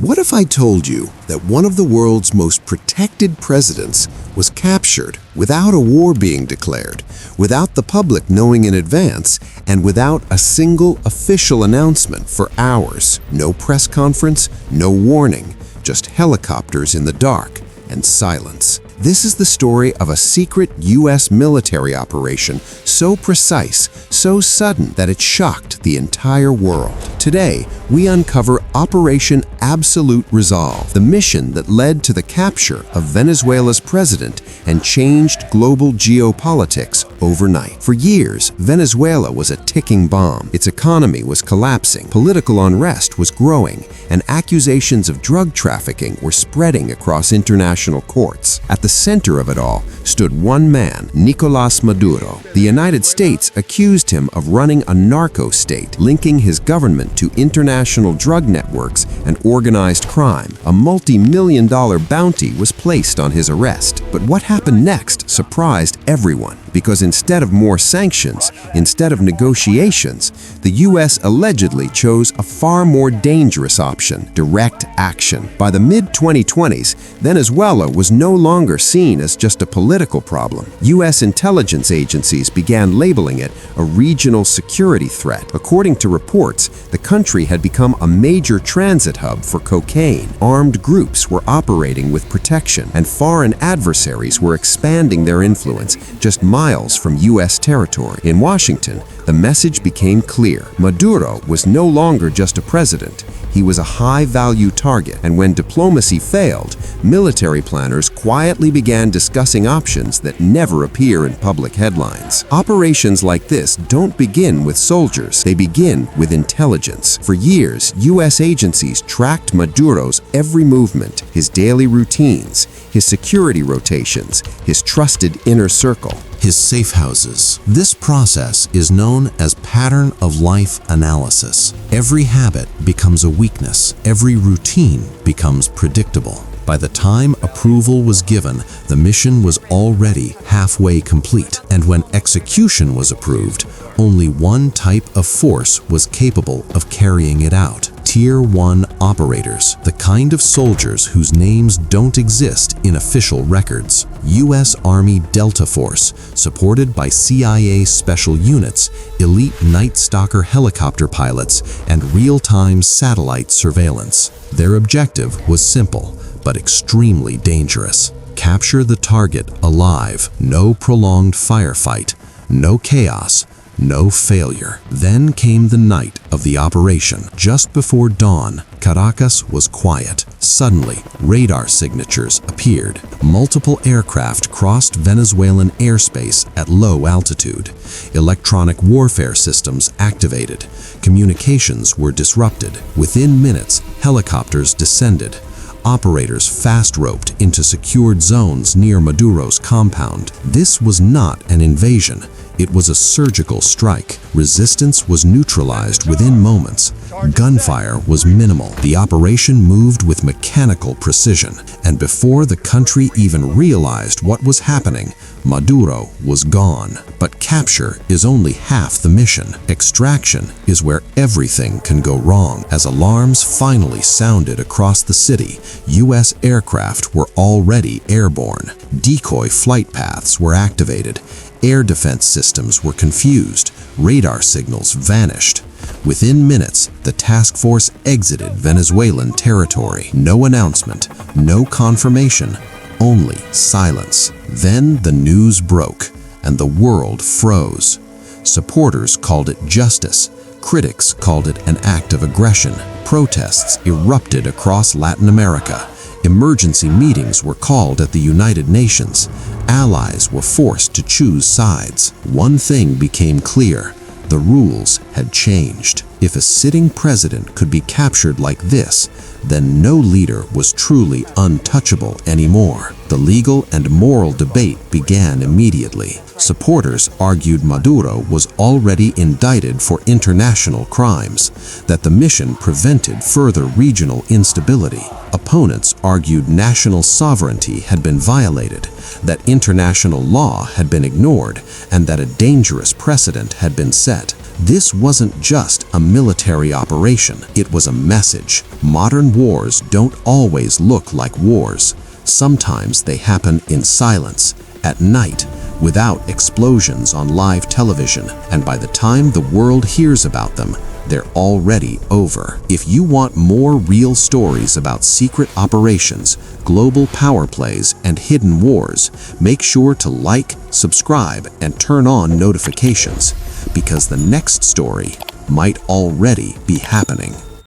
What if I told you that one of the world's most protected presidents was captured without a war being declared, without the public knowing in advance, and without a single official announcement for hours? No press conference, no warning, just helicopters in the dark and silence. This is the story of a secret U.S. military operation so precise, so sudden that it shocked the entire world. Today, we uncover Operation Absolute Resolve, the mission that led to the capture of Venezuela's president and changed global geopolitics overnight. For years, Venezuela was a ticking bomb. Its economy was collapsing, political unrest was growing, and accusations of drug trafficking were spreading across international courts. At the center of it all stood one man, Nicolás Maduro. The United States accused him of running a narco state, linking his government to international drug networks and organized crime. A multi-million-dollar bounty was placed on his arrest. But what happened next surprised everyone, because instead of more sanctions, instead of negotiations, the U.S. allegedly chose a far more dangerous option: direct action. By the mid-2020s, Venezuela was no longer seen as just a political problem. U.S. intelligence agencies began labeling it a regional security threat. According to reports, the country had become a major transit hub for cocaine. Armed groups were operating with protection, and foreign adversaries were expanding their influence just miles from U.S. territory. In Washington, the message became clear. Maduro was no longer just a president. He was a high-value target, and when diplomacy failed, military planners quietly began discussing options that never appear in public headlines. Operations like this don't begin with soldiers, they begin with intelligence. For years, U.S. agencies tracked Maduro's every movement, his daily routines, his security rotations, his trusted inner circle, his safe houses. This process is known as pattern of life analysis. Every habit becomes a weakness. Every routine becomes predictable. By the time approval was given, the mission was already halfway complete. And when execution was approved, only one type of force was capable of carrying it out: Tier 1 operators, the kind of soldiers whose names don't exist in official records. U.S. Army Delta Force, supported by CIA special units, elite Night Stalker helicopter pilots, and real-time satellite surveillance. Their objective was simple, but extremely dangerous: capture the target alive. No prolonged firefight, no chaos, no failure. Then came the night of the operation. Just before dawn, Caracas was quiet. Suddenly, radar signatures appeared. Multiple aircraft crossed Venezuelan airspace at low altitude. Electronic warfare systems activated. Communications were disrupted. Within minutes, helicopters descended. Operators fast-roped into secured zones near Maduro's compound. This was not an invasion. It was a surgical strike. Resistance was neutralized within moments. Gunfire was minimal. The operation moved with mechanical precision, and before the country even realized what was happening, Maduro was gone. But capture is only half the mission. Extraction is where everything can go wrong. As alarms finally sounded across the city, U.S. aircraft were already airborne. Decoy flight paths were activated. Air defense systems were confused. Radar signals vanished. Within minutes, the task force exited Venezuelan territory. No announcement, no confirmation, only silence. Then the news broke, and the world froze. Supporters called it justice. Critics called it an act of aggression. Protests erupted across Latin America. Emergency meetings were called at the United Nations. Allies were forced to choose sides. One thing became clear: the rules had changed. If a sitting president could be captured like this, then no leader was truly untouchable anymore. The legal and moral debate began immediately. Supporters argued Maduro was already indicted for international crimes, that the mission prevented further regional instability. Opponents argued national sovereignty had been violated, that international law had been ignored, and that a dangerous precedent had been set. This wasn't just a military operation, it was a message. Modern wars don't always look like wars. Sometimes they happen in silence, at night, without explosions on live television, and by the time the world hears about them, they're already over. If you want more real stories about secret operations, global power plays, and hidden wars, make sure to like, subscribe, and turn on notifications, because the next story might already be happening.